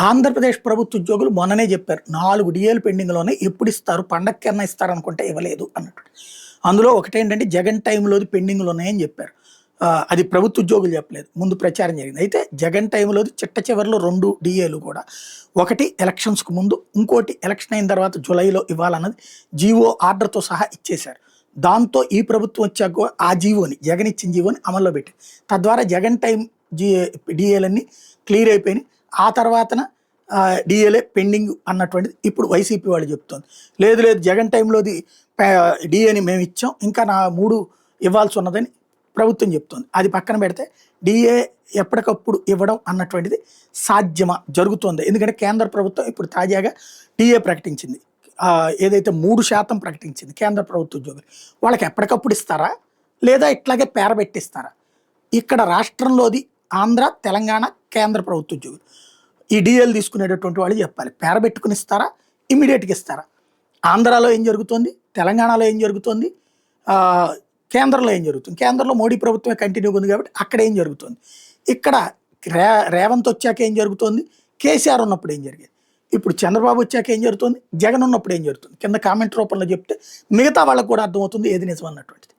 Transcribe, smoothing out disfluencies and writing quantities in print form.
ఆంధ్రప్రదేశ్ ప్రభుత్వ ఉద్యోగులు మొన్ననే చెప్పారు 4 డిఏలు పెండింగ్‌లోనే ఎప్పుడు ఇస్తారు? పండగకన్నా ఇస్తారనుకుంటే ఇవ్వలేదు అన్నట్టు. అందులో ఒకటేంటంటే జగన్ టైంలోది పెండింగ్‌లో ఉన్నాయని చెప్పారు. అది ప్రభుత్వ ఉద్యోగులు చెప్పలేదు. ముందు ప్రచారం జరిగింది. అయితే జగన్ టైంలోది చిట్ట చివరిలో 2 డిఏలు కూడా. ఒకటి ఎలక్షన్స్‌కు ముందు, ఇంకోటి ఎలక్షన్ అయిన తర్వాత జులైలో ఇవ్వాలన్నది జీవో ఆర్డర్‌తో సహా ఇచ్చేశారు. దాంతో ఈ ప్రభుత్వం వచ్చాక ఆ జీవోని జగన్ ఇచ్చిన జీవోని అమల్లో పెట్టింది. తద్వారా జగన్ టైం జీ డిఏలన్నీ క్లియర్ అయిపోయినాయి. ఆ తర్వాతన డిఏలే పెండింగ్ అన్నటువంటిది ఇప్పుడు వైసీపీ వాళ్ళు చెప్తోంది. లేదు లేదు జగన్ టైంలోది డిఏని మేము ఇచ్చాం, ఇంకా 3 ఇవ్వాల్సి ఉన్నదని ప్రభుత్వం చెప్తోంది. అది పక్కన పెడితే డిఏ ఎప్పటికప్పుడు ఇవ్వడం అన్నటువంటిది సాధ్యమా, జరుగుతోంది. ఎందుకంటే కేంద్ర ప్రభుత్వం ఇప్పుడు తాజాగా డిఏ ప్రకటించింది. ఏదైతే 3% ప్రకటించింది కేంద్ర ప్రభుత్వ ఉద్యోగులు. వాళ్ళకి ఎప్పటికప్పుడు ఇస్తారా, లేదా ఇట్లాగే పేరబెట్టిస్తారా? ఇక్కడ రాష్ట్రంలోది ఆంధ్ర, తెలంగాణ, కేంద్ర ప్రభుత్వ ఉద్యోగులు ఈ డిఏలు తీసుకునేటటువంటి వాళ్ళు చెప్పాలి. పేరబెట్టుకుని ఇస్తారా, ఇమ్మీడియట్గా ఇస్తారా? ఆంధ్రాలో ఏం జరుగుతుంది, తెలంగాణలో ఏం జరుగుతుంది, కేంద్రంలో ఏం జరుగుతుంది? కేంద్రంలో మోడీ ప్రభుత్వమే కంటిన్యూగా ఉంది కాబట్టి అక్కడ ఏం జరుగుతుంది? ఇక్కడ రేవంత్ వచ్చాక ఏం జరుగుతుంది, కేసీఆర్ ఉన్నప్పుడు ఏం జరిగేది, ఇప్పుడు చంద్రబాబు వచ్చాక ఏం జరుగుతుంది, జగన్ ఉన్నప్పుడు ఏం జరుగుతుంది? కింద కామెంట్ రూపంలో చెప్తే మిగతా వాళ్ళకు కూడా అర్థమవుతుంది ఏది నిజం అన్నటువంటిది.